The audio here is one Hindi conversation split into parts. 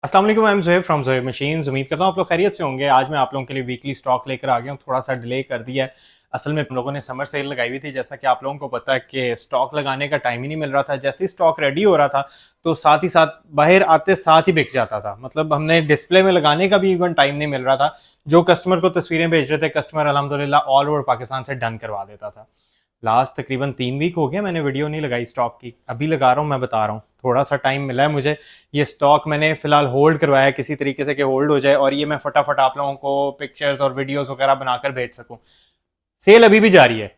अस्सलाम वालेकुम, I am Zohaib from Zohaib machines. उम्मीद करता हूँ आप लोग खैरियत से होंगे। आज मैं आप लोगों के लिए वीकली स्टॉक लेकर आ गया हूँ। थोड़ा सा डिले कर दिया है। असल में हम लोगों ने समर सेल लगाई हुई थी, जैसा कि आप लोगों को पता है कि स्टॉक लगाने का टाइम ही नहीं मिल रहा था। जैसे ही स्टॉक रेडी हो रहा था तो साथ ही साथ बाहर आते साथ ही बिक जाता था। मतलब हमने डिस्प्ले में लगाने का भी इवन टाइम नहीं मिल रहा था। जो कस्टमर को तस्वीरें भेज रहे थे, कस्टमर अल्हम्दुलिल्लाह ऑल ओवर पाकिस्तान से डन करवा देता था। लास्ट तकरीबन 3 वीक हो गया मैंने वीडियो नहीं लगाई स्टॉक की। अभी लगा रहा हूँ, मैं बता रहा हूँ। थोड़ा सा टाइम मिला है मुझे। ये स्टॉक मैंने फिलहाल होल्ड करवाया है किसी तरीके से कि होल्ड हो जाए और ये मैं फटाफट आप लोगों को पिक्चर्स और वीडियोस वगैरह बनाकर भेज सकूँ। सेल अभी भी जारी है।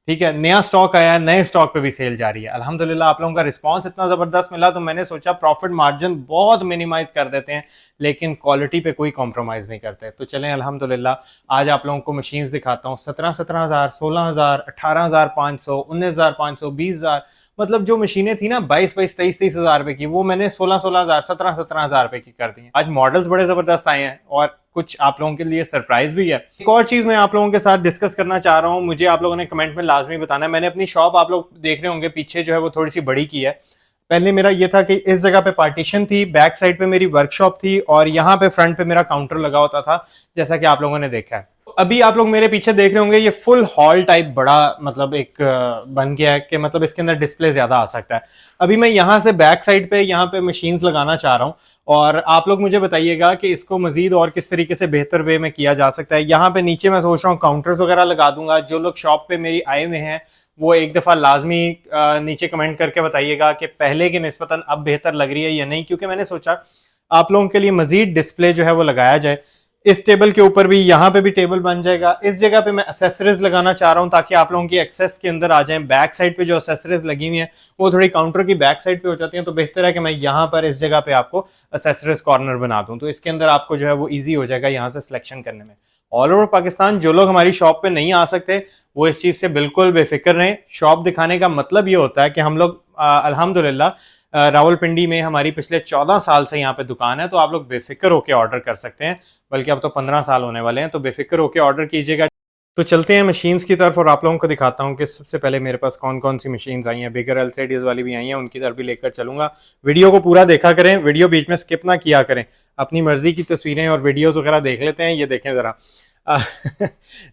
ठीक है, नया स्टॉक आया है, नए स्टॉक पे भी सेल जारी है। अल्हम्दुलिल्लाह आप लोगों का रिस्पांस इतना जबरदस्त मिला तो मैंने सोचा प्रॉफिट मार्जिन बहुत मिनिमाइज कर देते हैं, लेकिन क्वालिटी पे कोई कॉम्प्रोमाइज नहीं करते। तो चलें अल्हम्दुलिल्लाह आज आप लोगों को मशीन्स दिखाता हूँ। 17,000, 16,000, 18,500, 19,500, 20,000, मतलब जो मशीनें थी ना 22-22, 23-23 हज़ार रुपए की, वो मैंने 16,000, 17,000 रुपए की कर दी हैं। आज मॉडल्स बड़े जबरदस्त आए हैं और कुछ आप लोगों के लिए सरप्राइज भी है। एक और चीज मैं आप लोगों के साथ डिस्कस करना चाह रहा हूँ, मुझे आप लोगों ने कमेंट में लाजमी बताना है। मैंने अपनी शॉप, आप लोग देख रहे होंगे पीछे जो है वो थोड़ी सी बड़ी की है। पहले मेरा ये था कि इस जगह पे पार्टीशन थी, बैक साइड पे मेरी वर्कशॉप थी और यहाँ पे फ्रंट पे मेरा काउंटर लगा होता था, जैसा कि आप लोगों ने देखा है। अभी आप लोग मेरे पीछे देख रहे होंगे ये फुल हॉल टाइप बड़ा मतलब एक बन गया है कि मतलब इसके अंदर डिस्प्ले ज्यादा आ सकता है। अभी मैं यहाँ से बैक साइड पे यहाँ पे मशीन्स लगाना चाह रहा हूँ और आप लोग मुझे बताइएगा कि इसको मजीद और किस तरीके से बेहतर वे में किया जा सकता है। यहाँ पे नीचे मैं सोच रहा हूँ काउंटर्स वगैरह लगा दूंगा। जो लोग शॉप पे मेरी आए हुए हैं वो एक दफा लाजमी नीचे कमेंट करके बताइएगा कि पहले की निस्बतन अब बेहतर लग रही है या नहीं, क्योंकि मैंने सोचा आप लोगों के लिए मजीद डिस्प्ले जो है वो लगाया जाए। इस टेबल के ऊपर भी, यहाँ पे भी टेबल बन जाएगा। इस जगह पे मैं एसेसरीज लगाना चाह रहा हूँ ताकि आप लोगों की एक्सेस के अंदर आ जाए। बैक साइड पे जो एसेसरीज लगी हुई है वो थोड़ी काउंटर की बैक साइड पे हो जाती है, तो बेहतर है कि मैं यहाँ पर इस जगह पे आपको एसेसरीज कॉर्नर बना दूं, तो इसके अंदर आपको जो है वो ईजी हो जाएगा यहाँ से सिलेक्शन करने में। ऑल ओवर पाकिस्तान जो लोग हमारी शॉप पे नहीं आ सकते वो इस चीज से बिल्कुल बेफिक्र रहें। शॉप दिखाने का मतलब ये होता है कि हम लोग अल्हम्दुलिल्लाह रावलपिंडी में हमारी पिछले 14 साल से यहाँ पे दुकान है, तो आप लोग बेफिक्र होकर ऑर्डर कर सकते हैं। बल्कि अब तो 15 साल होने वाले हैं, तो बेफिक्र होकर ऑर्डर कीजिएगा। तो चलते हैं मशीन्स की तरफ और आप लोगों को दिखाता हूँ कि सबसे पहले मेरे पास कौन कौन सी मशीन्स आई हैं। बिगर एलसीडीज वाली भी आई हैं, उनकी तरफ भी लेकर चलूंगा। वीडियो को पूरा देखा करें, वीडियो बीच में स्किप ना किया करें। अपनी मर्जी की तस्वीरें और वीडियोस वगैरह देख लेते हैं। ये देखें जरा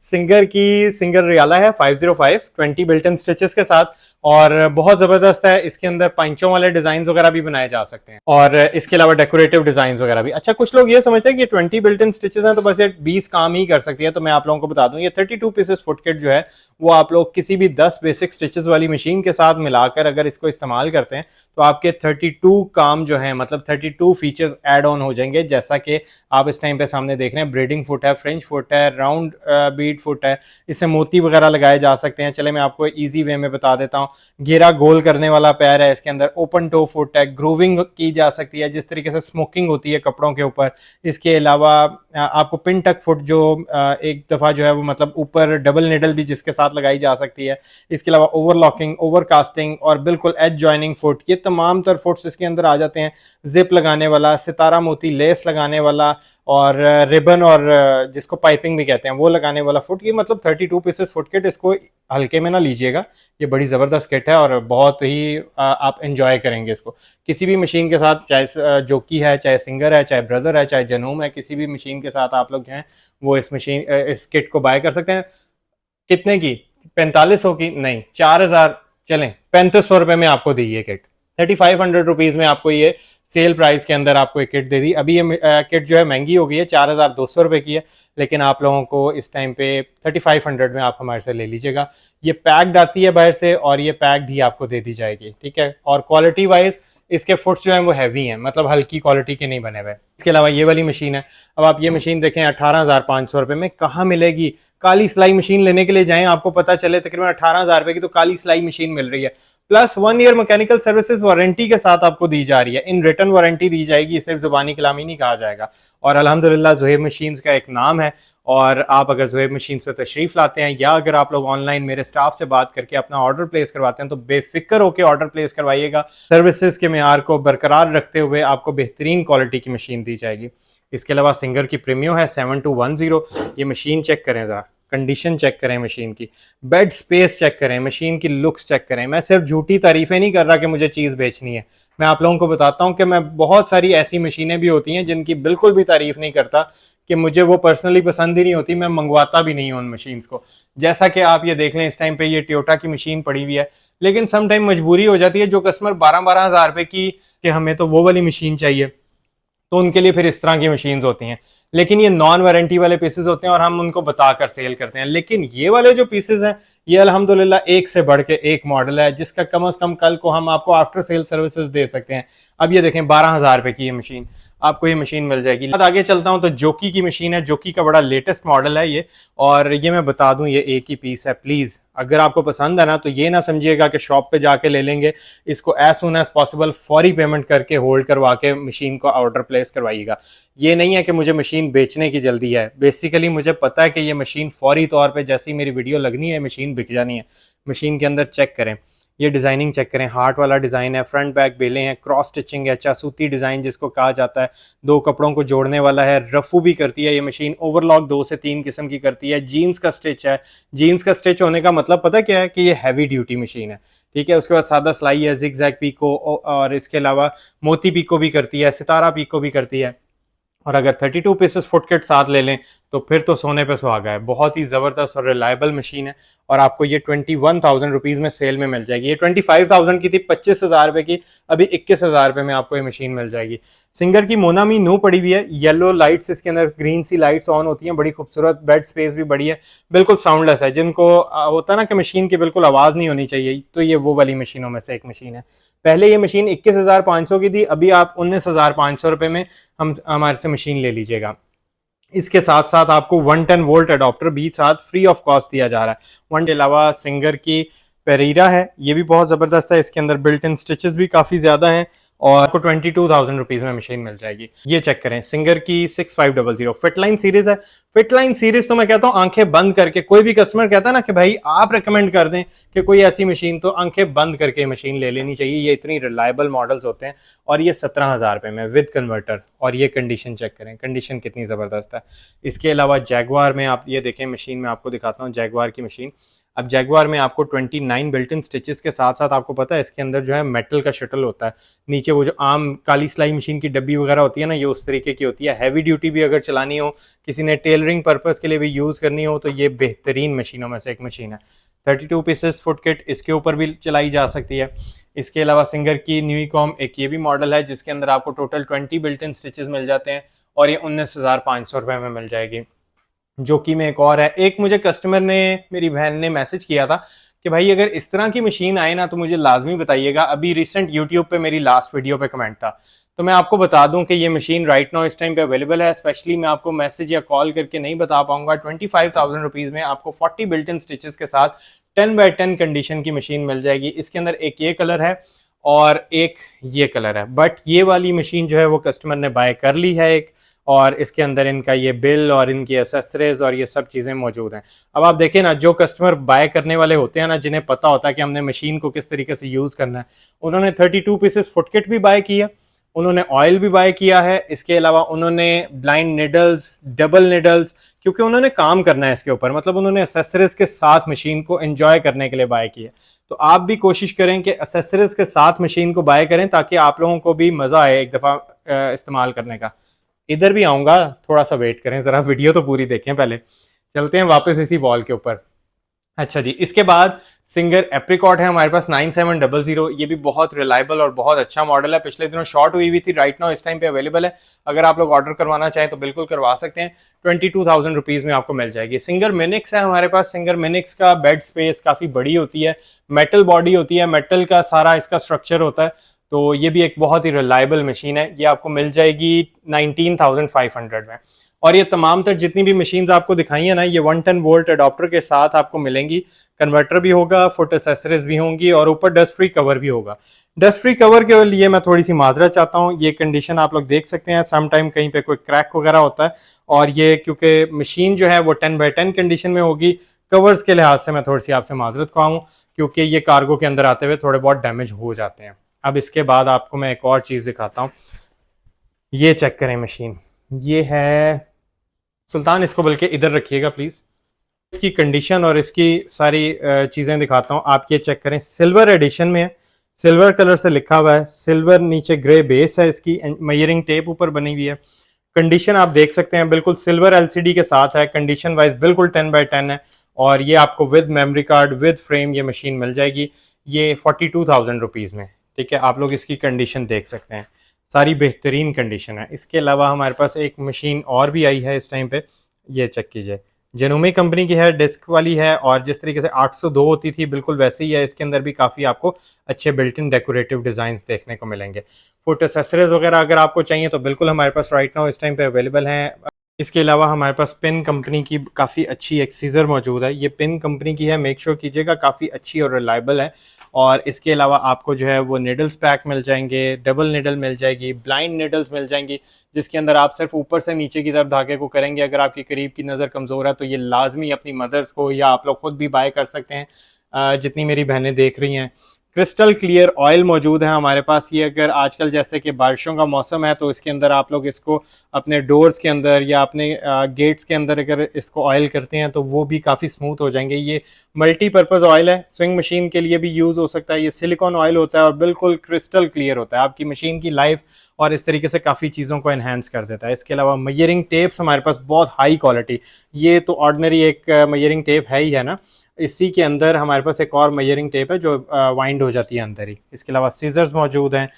सिंगर रियाला है 505 20 बिल्टन स्टिचेस के साथ और बहुत जबरदस्त है। इसके अंदर पंचों वाले डिजाइन वगैरह भी बनाए जा सकते हैं और इसके अलावा डेकोरेटिव डिजाइन वगैरह भी। अच्छा, कुछ लोग ये समझते हैं कि 20 बिल्टन स्टिचेस हैं तो बस ये 20 काम ही कर सकती है, तो मैं आप लोगों को बता दूं ये 32 पीसेस फुट किट जो है वो आप लोग किसी भी 10 बेसिक स्टिचेस वाली मशीन के साथ मिलाकर अगर इसको इस्तेमाल करते हैं तो आपके 32 काम जो है मतलब 32 फीचर्स एड ऑन हो जाएंगे। जैसा कि आप इस टाइम पे सामने देख रहे हैं, ब्रीडिंग फुट है, फ्रेंच फुट है, राउंड बीट फुट है, इससे मोती वगैरह लगाए जा सकते हैं। चले मैं आपको इजी वे में बता देता हूँ। घेरा गोल करने वाला पैर है, इसके अंदर ओपन टो फुट है, ग्रूविंग की जा सकती है जिस तरीके से स्मोकिंग होती है कपड़ों के ऊपर। इसके अलावा आपको पिन टक फुट जो एक दफ़ा जो है वो मतलब ऊपर डबल निडल भी जिसके साथ लगाई जा सकती है। इसके अलावा ओवरलॉकिंग, ओवरकास्टिंग और बिल्कुल एज जॉइनिंग फुट, ये तमाम तर फुट्स इसके अंदर आ जाते हैं। जिप लगाने वाला, सितारा मोती लेस लगाने वाला और रिबन और जिसको पाइपिंग भी कहते हैं वो लगाने वाला फुट, ये मतलब 32 पीसेस फुट किट। इसको हल्के में ना लीजिएगा, ये बड़ी ज़बरदस्त किट है और बहुत ही आप एंजॉय करेंगे इसको किसी भी मशीन के साथ, चाहे जोकी है, चाहे सिंगर है, चाहे ब्रदर है, चाहे जनूम है, किसी भी मशीन के साथ आप लोग जो हैं वो इस किट को बाय कर सकते हैं। कितने की? 4500 की नहीं, 4000, चलें 3500 रुपये में आपको दी ये किट। 3500 रुपीज़ में आपको ये सेल प्राइस के अंदर आपको एक किट दे दी। अभी ये किट जो है महंगी हो गई है, 4200 रुपये की है, लेकिन आप लोगों को इस टाइम पे 3500 में आप हमारे से ले लीजिएगा। ये पैक्ड आती है बाहर से और ये पैक्ड ही आपको दे दी जाएगी, ठीक है। और क्वालिटी वाइज इसके फुट्स जो हैं वो हैवी हैं, मतलब हल्की क्वालिटी के नहीं बने हुए। इसके अलावा ये वाली मशीन है। अब आप ये मशीन देखें 18,500 रुपये में कहाँ मिलेगी। काली सिलाई मशीन लेने के लिए जाएं, आपको पता चले तकरीबन 18,000 रुपये की तो काली सिलाई मशीन मिल रही है, plus 1 year mechanical services warranty के साथ आपको दी जा रही है। इन रिटर्न वारंटी दी जाएगी, सिर्फ जुबानी कलामी नहीं कहा जाएगा। और अल्हम्दुलिल्लाह ज़ोहैब मशीन्स का एक नाम है और आप अगर ज़ोहैब मशीन्स पे तशरीफ लाते हैं या अगर आप लोग ऑनलाइन मेरे स्टाफ से बात करके अपना ऑर्डर प्लेस करवाते हैं तो बेफिक्र होकर ऑर्डर प्लेस करवाइएगा। सर्विसेज के मेयार को बरकरार रखते हुए आपको बेहतरीन क्वालिटी की मशीन दी जाएगी। इसके अलावा सिंगर की प्रीमियो है 7210। ये मशीन चेक करें ज़रा, कंडीशन चेक करें मशीन की, बेड स्पेस चेक करें, मशीन की लुक्स चेक करें। मैं सिर्फ झूठी तारीफें नहीं कर रहा कि मुझे चीज़ बेचनी है, मैं आप लोगों को बताता हूँ कि मैं बहुत सारी ऐसी मशीनें भी होती हैं जिनकी बिल्कुल भी तारीफ नहीं करता, कि मुझे वो पर्सनली पसंद ही नहीं होती, मैं मंगवाता भी नहीं हूँ उन मशीन्स को। जैसा कि आप ये देख लें, इस टाइम पे ये टोयोटा की मशीन पड़ी हुई है, लेकिन सम टाइम मजबूरी हो जाती है, जो कस्टमर 12-12 हज़ार रुपए की कि हमें तो वो वाली मशीन चाहिए, तो उनके लिए फिर इस तरह की मशीन्स होती हैं। लेकिन ये नॉन वारंटी वाले पीसेस होते हैं और हम उनको बताकर सेल करते हैं। लेकिन ये वाले जो पीसेस हैं, ये अल्हम्दुलिल्लाह एक से बढ़ के एक मॉडल है, जिसका कम से कम कल को हम आपको आफ्टर सेल सर्विसेज दे सकते हैं। अब ये देखें, 12 हज़ार रुपए की ये मशीन, आपको ये मशीन मिल जाएगी। आगे चलता हूं तो जोकी की मशीन है, जोकी का बड़ा लेटेस्ट मॉडल है ये, और ये मैं बता दूं ये एक ही पीस है। प्लीज अगर आपको पसंद है ना, तो ये ना समझिएगा कि शॉप पे जाके ले लेंगे, इसको एज सुन एज पॉसिबल फौरी पेमेंट करके होल्ड करवा के मशीन को ऑर्डर प्लेस करवाइएगा। ये नहीं है कि मुझे मशीन बेचने की जल्दी है, बेसिकली मुझे पता है कि ये मशीन फौरी तौर पे जैसी मेरी वीडियो लगनी है मशीन बिक जानी है। मशीन के अंदर चेक करें, ये डिजाइनिंग चेक करें, हार्ट वाला डिजाइन है, फ्रंट बैक बेले हैं, क्रॉस स्टिचिंग है, चासूती डिजाइन जिसको कहा जाता है, दो कपड़ों को जोड़ने वाला है, रफू भी करती है ये मशीन, ओवरलॉक 2 से 3 किस्म की करती है, जीन्स का स्टिच है। जीन्स का स्टिच होने का मतलब पता क्या है, कि ये हैवी ड्यूटी मशीन है, ठीक है। उसके बाद सादा सिलाई है, जिग जैग पीको, और इसके अलावा मोती पीको भी करती है, सितारा पीको भी करती है। और अगर 32 पीसेस फुट किट साथ ले लें तो फिर तो सोने पे सुहागा है। बहुत ही ज़बरदस्त और रिलायबल मशीन है, और आपको ये 21,000 रुपीज़ में सेल में मिल जाएगी। ये 25,000 की थी, 25,000 रुपये की, अभी 21,000 रुपये में आपको ये मशीन मिल जाएगी। सिंगर की मोनामी नू पड़ी हुई है, येलो लाइट्स इसके अंदर, ग्रीन सी लाइट्स ऑन होती हैं, बड़ी खूबसूरत, बेड स्पेस भी बड़ी है, बिल्कुल साउंडलेस है। जिनको होता है ना कि मशीन की बिल्कुल आवाज़ नहीं होनी चाहिए, तो ये वो वाली मशीनों में से एक मशीन है। पहले ये मशीन 21,500 की थी, अभी आप 19,500 रुपये में हम हमारे से मशीन ले लीजिएगा। इसके साथ साथ आपको 110 वोल्ट अडॉप्टर भी साथ फ्री ऑफ कॉस्ट दिया जा रहा है। वन के अलावा सिंगर की पेरीरा है, ये भी बहुत ज़बरदस्त है, इसके अंदर बिल्ट इन स्टिचेस भी काफ़ी ज़्यादा हैं, और आपको 22,000 रुपीज़ में मशीन मिल जाएगी। ये चेक करें, सिंगर की 6500 फिटलाइन सीरीज है। फिटलाइन सीरीज तो मैं कहता हूँ आंखें बंद करके, कोई भी कस्टमर कहता है ना कि भाई आप रेकमेंड कर दें कि कोई ऐसी मशीन, तो आंखें बंद करके मशीन ले लेनी चाहिए। ये इतनी रिलायबल मॉडल्स होते हैं, और ये 17,000 रुपये में विद कन्वर्टर, और ये कंडीशन चेक करें, कंडीशन कितनी ज़बरदस्त है। इसके अलावा जैगवार में आप ये देखें, मशीन में आपको दिखाता हूँ जैगवार की मशीन। अब जैगवार में आपको 29 बिल्ट इन स्टिचेस के साथ साथ आपको पता है इसके अंदर जो है मेटल का शटल होता है। नीचे वो जो आम काली सिलाई मशीन की डब्बी वगैरह होती है ना, ये उस तरीके की होती है। हैवी ड्यूटी भी अगर चलानी हो, किसी ने टेलरिंग पर्पस के लिए भी यूज़ करनी हो, तो ये बेहतरीन मशीनों में से एक मशीन है। 32 पीसेस फुट किट इसके ऊपर भी चलाई जा सकती है। इसके अलावा सिंगर की न्यूकॉम एक ये भी मॉडल है, जिसके अंदर आपको टोटल 20 बिल्ट इन स्टिचेस मिल जाते हैं, और ये 19,500 रुपये में मिल जाएगी। जोकी में एक और है, एक मुझे कस्टमर ने, मेरी बहन ने मैसेज किया था कि भाई अगर इस तरह की मशीन आए ना तो मुझे लाजमी बताइएगा। अभी रिसेंट यूट्यूब पे मेरी लास्ट वीडियो पे कमेंट था, तो मैं आपको बता दूं कि ये मशीन राइट नाउ इस टाइम पे अवेलेबल है। स्पेशली मैं आपको मैसेज या कॉल करके नहीं बता पाऊंगा। 25,000 रुपीज में आपको 40 बिल्ट इन स्टिचेस के साथ 10x10 कंडीशन की मशीन मिल जाएगी। इसके अंदर एक ये कलर है और एक ये कलर है, बट ये वाली मशीन जो है वो कस्टमर ने बाय कर ली है एक, और इसके अंदर इनका ये बिल और इनकी एसेसरीज और ये सब चीज़ें मौजूद हैं। अब आप देखें ना, जो कस्टमर बाय करने वाले होते हैं ना, जिन्हें पता होता है कि हमने मशीन को किस तरीके से यूज़ करना है, उन्होंने 32 पीसेस फुट किट भी बाय किया, उन्होंने ऑयल भी बाय किया है। इसके अलावा उन्होंने ब्लाइंड निडल्स, डबल निडल्स, क्योंकि उन्होंने काम करना है इसके ऊपर, मतलब उन्होंने एसेसरीज के साथ मशीन को एंजॉय करने के लिए बाय किया। तो आप भी कोशिश करें कि एसेसरीज के साथ मशीन को बाय करें, ताकि आप लोगों को भी मज़ा आए एक दफ़ा इस्तेमाल करने का। इधर भी आऊंगा, थोड़ा सा वेट करें, जरा वीडियो तो पूरी देखें पहले। चलते हैं वापस इसी वॉल के ऊपर। अच्छा जी, इसके बाद सिंगर एप्रिकॉट है हमारे पास 9700। ये भी बहुत रिलायबल और बहुत अच्छा मॉडल है। पिछले दिनों शॉर्ट हुई हुई थी, राइट नाउ इस टाइम पे अवेलेबल है। अगर आप लोग ऑर्डर करवाना चाहें तो बिल्कुल करवा सकते हैं। 22,000 रुपीज में आपको मिल जाएगी। सिंगर मिनिक्स है हमारे पास। सिंगर मिनिक्स का बेड स्पेस काफी बड़ी होती है, मेटल बॉडी होती है, मेटल का सारा इसका स्ट्रक्चर होता है। तो ये भी एक बहुत ही रिलायबल मशीन है। ये आपको मिल जाएगी 19,500 में। और ये तमाम तर जितनी भी मशीन्स आपको दिखाई है ना, ये 110 वोल्ट अडॉप्टर के साथ आपको मिलेंगी। कन्वर्टर भी होगा, फुट एसेसरीज भी होंगी, और ऊपर डस्ट फ्री कवर भी होगा। डस्ट फ्री कवर के लिए मैं थोड़ी सी माजरत चाहता हूँ। ये कंडीशन आप लोग देख सकते हैं, सम टाइम कहीं पे कोई क्रैक वगैरह होता है, और ये क्योंकि मशीन जो है वो 10x10 कंडीशन में होगी, कवर्स के लिहाज से मैं थोड़ी सी आपसे माजरत खाऊँ, क्योंकि ये कार्गो के अंदर आते हुए थोड़े बहुत डैमेज हो जाते हैं। अब इसके बाद आपको मैं एक और चीज़ दिखाता हूँ। ये चेक करें मशीन, ये है सुल्तान, इसको बल्कि इधर रखिएगा प्लीज़। इसकी कंडीशन और इसकी सारी चीज़ें दिखाता हूँ। आप ये चेक करें, सिल्वर एडिशन में है। सिल्वर कलर से लिखा हुआ है, सिल्वर नीचे ग्रे बेस है इसकी, मेजरिंग टेप ऊपर बनी हुई है। कंडीशन आप देख सकते हैं बिल्कुल सिल्वर एलसीडी के साथ है, कंडीशन वाइज बिल्कुल 10/10 है। और ये आपको with memory card with frame ये मशीन मिल जाएगी, ये 42,000 रुपीज़ में। ठीक है, आप लोग इसकी कंडीशन देख सकते हैं, सारी बेहतरीन कंडीशन है। इसके अलावा हमारे पास एक मशीन और भी आई है इस टाइम पे, ये चेक कीजिए, जेनोमी कंपनी की है, डिस्क वाली है, और जिस तरीके से 802 होती थी बिल्कुल वैसे ही है। इसके अंदर भी काफ़ी आपको अच्छे बिल्ट इन डेकोरेटिव डिज़ाइंस देखने को मिलेंगे। फुट एसेसरीज वगैरह अगर आपको चाहिए तो बिल्कुल हमारे पास राइट नाउ इस टाइम पे अवेलेबल हैं। इसके अलावा हमारे पास पिन कंपनी की काफ़ी अच्छी एक सीज़र मौजूद है, ये पिन कंपनी की है, मेक श्योर कीजिएगा काफ़ी अच्छी और रिलायबल है। और इसके अलावा आपको जो है वो निडल्स पैक मिल जाएंगे, डबल निडल मिल जाएगी, ब्लाइंड निडल्स मिल जाएंगी, जिसके अंदर आप सिर्फ ऊपर से नीचे की तरफ धागे को करेंगे। अगर आपकी करीब की नज़र कमज़ोर है तो ये लाजमी अपनी मदर्स को या आप लोग खुद भी बाय कर सकते हैं, जितनी मेरी बहनें देख रही हैं। क्रिस्टल क्लियर ऑयल मौजूद है हमारे पास, ये अगर आजकल जैसे कि बारिशों का मौसम है तो इसके अंदर आप लोग इसको अपने डोर्स के अंदर या अपने गेट्स के अंदर अगर इसको ऑयल करते हैं तो वो भी काफ़ी स्मूथ हो जाएंगे। ये मल्टीपर्पज़ ऑयल है, स्विंग मशीन के लिए भी यूज़ हो सकता है। ये सिलिकॉन ऑयल होता है और बिल्कुल क्रिस्टल क्लियर होता है, आपकी मशीन की लाइफ और इस तरीके से काफ़ी चीज़ों को एनहेंस कर देता है। इसके अलावा मेजरिंग टेप्स हमारे पास बहुत हाई क्वालिटी, ये तो ऑर्डिनरी एक मेजरिंग टेप है ही है ना, इसी के अंदर हमारे पास एक और मेजरिंग टेप है जो वाइंड हो जाती है अंदर ही। इसके अलावा सीजर्स मौजूद हैं,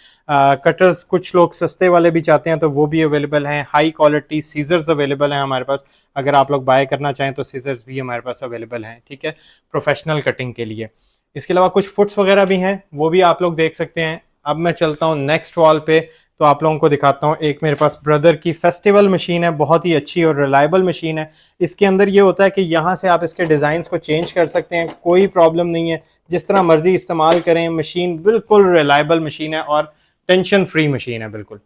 कटर्स कुछ लोग सस्ते वाले भी चाहते हैं तो वो भी अवेलेबल हैं, हाई क्वालिटी सीजर्स अवेलेबल हैं हमारे पास, अगर आप लोग बाय करना चाहें तो सीजर्स भी हमारे पास अवेलेबल हैं। ठीक है, प्रोफेशनल कटिंग के लिए। इसके अलावा कुछ फुट्स वगैरह भी हैं, वो भी आप लोग देख सकते हैं। अब मैं चलता हूँ नेक्स्ट वॉल पे, तो आप लोगों को दिखाता हूँ। एक मेरे पास ब्रदर की फेस्टिवल मशीन है, बहुत ही अच्छी और रिलायबल मशीन है। इसके अंदर ये होता है कि यहाँ से आप इसके डिज़ाइंस को चेंज कर सकते हैं, कोई प्रॉब्लम नहीं है, जिस तरह मर्जी इस्तेमाल करें। मशीन बिल्कुल रिलायबल मशीन है और टेंशन फ्री मशीन है बिल्कुल।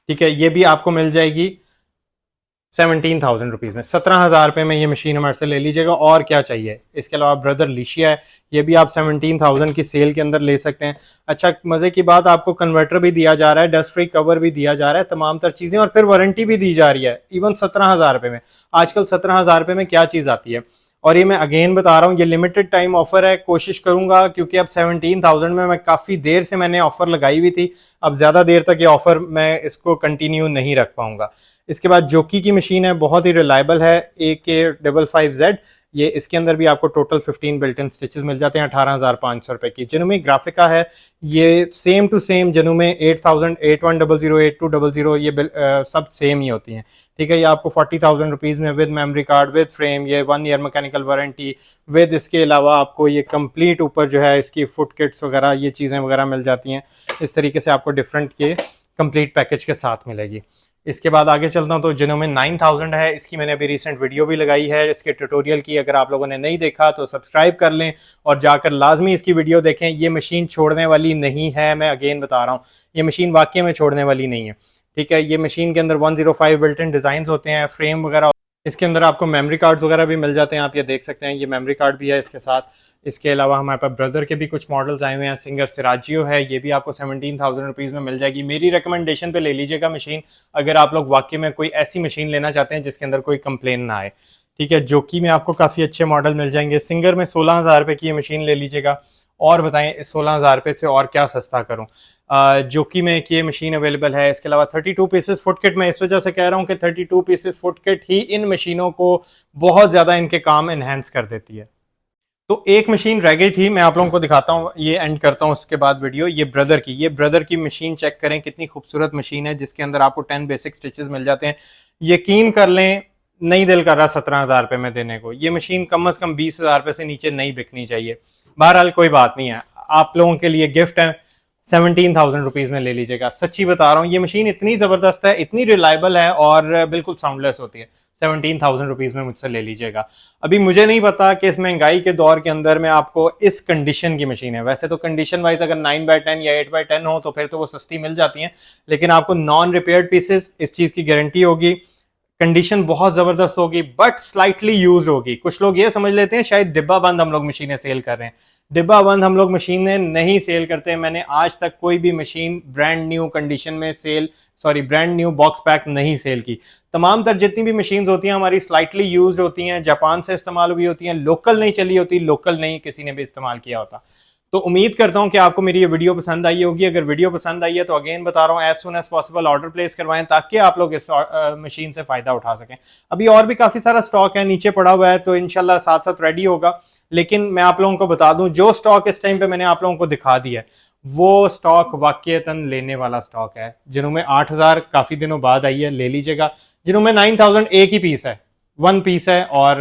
ठीक है, ये भी आपको मिल जाएगी 17,000 रुपीज़ में, 17,000 रुपये में ये मशीन हमारे से ले लीजिएगा, और क्या चाहिए। इसके अलावा ब्रदर लिशिया है, ये भी आप 17,000 की सेल के अंदर ले सकते हैं। अच्छा, मज़े की बात, आपको कन्वर्टर भी दिया जा रहा है, डस्ट फ्री कवर भी दिया जा रहा है, तमाम तर चीज़ें, और फिर वारंटी भी दी जा रही है इवन 17,000 रुपये में। आजकल 17,000 रुपये में क्या चीज़ आती है। और ये मैं अगेन बता रहा हूँ, ये लिमिटेड टाइम ऑफर है, कोशिश करूंगा क्योंकि अब 17,000 में मैं काफ़ी देर से मैंने ऑफर लगाई हुई थी, अब ज़्यादा देर तक ये ऑफर मैं इसको कंटिन्यू नहीं रख पाऊंगा। इसके बाद जोकी की मशीन है, बहुत ही रिलायबल है, AK555Z। ये इसके अंदर भी आपको टोटल 15 बिल्ट इन स्टिचेस मिल जाते हैं, 18,500 रुपये की। जनूमी ग्राफिका है, ये सेम टू सेम जनूमी 8,000, 8100, 8200 ये सब सेम ही होती हैं। ठीक है, ये आपको 40,000 रुपीज़ में with memory card with frame, ये 1 ईयर मैकेनिकल वारंटी विद, इसके अलावा आपको ये कंप्लीट ऊपर जो है इसकी फुट किट्स वगैरह ये चीज़ें वगैरह मिल जाती हैं। इस तरीके से आपको डिफरेंट ये कंप्लीट पैकेज के साथ मिलेगी। इसके बाद आगे चलता हूँ तो जिनोमी 9000 है, इसकी मैंने अभी रिसेंट वीडियो भी लगाई है इसके ट्यूटोरियल की, अगर आप लोगों ने नहीं देखा तो सब्सक्राइब कर लें और जाकर लाजमी इसकी वीडियो देखें। ये मशीन छोड़ने वाली नहीं है, मैं अगेन बता रहा हूँ, ये मशीन वाकई में छोड़ने वाली नहीं है। ठीक है, ये मशीन के अंदर 105 बिल्ट इन डिज़ाइन होते हैं, फ्रेम वगैरह, इसके अंदर आपको मेमोरी कार्ड्स वगैरह भी मिल जाते हैं, आप ये देख सकते हैं, ये मेमोरी कार्ड भी है इसके साथ। इसके अलावा हमारे पास ब्रदर के भी कुछ मॉडल्स आए हुए हैं, सिंगर सिराजियो है, ये भी आपको 17,000 रुपीज़ में मिल जाएगी। मेरी रिकमेंडेशन पे ले लीजिएगा मशीन, अगर आप लोग वाकई में कोई ऐसी मशीन लेना चाहते हैं जिसके अंदर कोई कंप्लेन ना आए। ठीक है, जोकी में आपको काफ़ी अच्छे मॉडल मिल जाएंगे, सिंगर में 16,000 रुपये की ये मशीन ले लीजिएगा। और बताएं इस 16,000 रुपये से और क्या सस्ता करूं। जोकी में एक ये मशीन अवेलेबल है। इसके अलावा 32 पीसेस फुट किट, मैं इस वजह से कह रहा हूं कि 32 पीसेस फुट किट ही इन मशीनों को बहुत ज़्यादा इनके काम एनहेंस कर देती है। तो एक मशीन रह गई थी, मैं आप लोगों को दिखाता हूँ, ये एंड करता हूँ उसके बाद वीडियो। ये ब्रदर की मशीन चेक करें, कितनी खूबसूरत मशीन है, जिसके अंदर आपको 10 बेसिक स्टिचेस मिल जाते हैं। यकीन कर लें, नहीं दिल कर रहा 17,000 रुपये में देने को। ये मशीन कम से कम 20,000 रुपये से नीचे नहीं बिकनी चाहिए। बहरहाल कोई बात नहीं है, आप लोगों के लिए गिफ्ट है, 17,000 रुपीज़ में ले लीजिएगा। सच्ची बता रहा हूँ, ये मशीन इतनी ज़बरदस्त है, इतनी रिलायबल है और बिल्कुल साउंडलेस होती है। 17,000 रुपीज़ में मुझसे ले लीजिएगा। अभी मुझे नहीं पता कि इस महंगाई के दौर के अंदर में आपको इस कंडीशन की मशीन है, वैसे तो कंडीशन वाइज अगर 9/10 या 8/10 हो तो फिर तो वो सस्ती मिल जाती हैं, लेकिन आपको नॉन रिपेयर्ड पीसेस, इस चीज़ की गारंटी होगी, कंडीशन बहुत ज़बरदस्त होगी, बट स्लाइटली यूज होगी। कुछ लोग ये समझ लेते हैं शायद डिब्बा बंद हम लोग मशीनें सेल कर रहे हैं, डिब्बा बंद हम लोग मशीनें नहीं सेल करते। मैंने आज तक कोई भी मशीन ब्रांड न्यू कंडीशन में ब्रांड न्यू बॉक्स पैक नहीं सेल की। तमाम तर जितनी भी मशीन्स होती हैं हमारी स्लाइटली यूज होती हैं, जापान से इस्तेमाल हुई होती हैं, लोकल नहीं चली होती, लोकल नहीं किसी ने भी इस्तेमाल किया होता। तो उम्मीद करता हूं कि आपको मेरी ये वीडियो पसंद आई होगी। अगर वीडियो पसंद आई है तो अगेन बता रहा हूं, as soon as possible order place करवाएं ताकि आप लोग इस मशीन से फायदा उठा सकें। अभी और भी काफी सारा स्टॉक है नीचे पड़ा हुआ है, तो इंशाल्लाह साथ साथ रेडी होगा। लेकिन मैं आप लोगों को बता दूं, जो स्टॉक इस टाइम पे मैंने आप लोगों को दिखा दिया है वो स्टॉक वाकईतन लेने वाला स्टॉक है। जिन्हों में 8,000 काफी दिनों बाद आई है ले लीजिएगा, जिन्हों में 9,000 एक ही पीस है, वन पीस है, और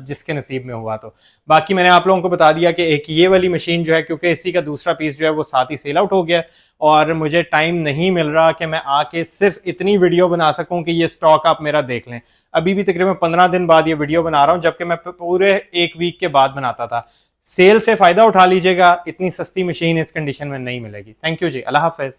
जिसके नसीब में हुआ तो। बाकी मैंने आप लोगों को बता दिया कि एक ये वाली मशीन जो है, क्योंकि इसी का दूसरा पीस जो है वो साथ ही सेल आउट हो गया और मुझे टाइम नहीं मिल रहा कि मैं आके सिर्फ इतनी वीडियो बना सकूं कि ये स्टॉक आप मेरा देख लें। अभी भी तकरीबन 15 दिन बाद ये वीडियो बना रहा हूं, जबकि मैं पूरे एक वीक के बाद बनाता था। सेल से फायदा उठा लीजिएगा, इतनी सस्ती मशीन इस कंडीशन में नहीं मिलेगी। थैंक यू जी, अल्लाह हाफिज।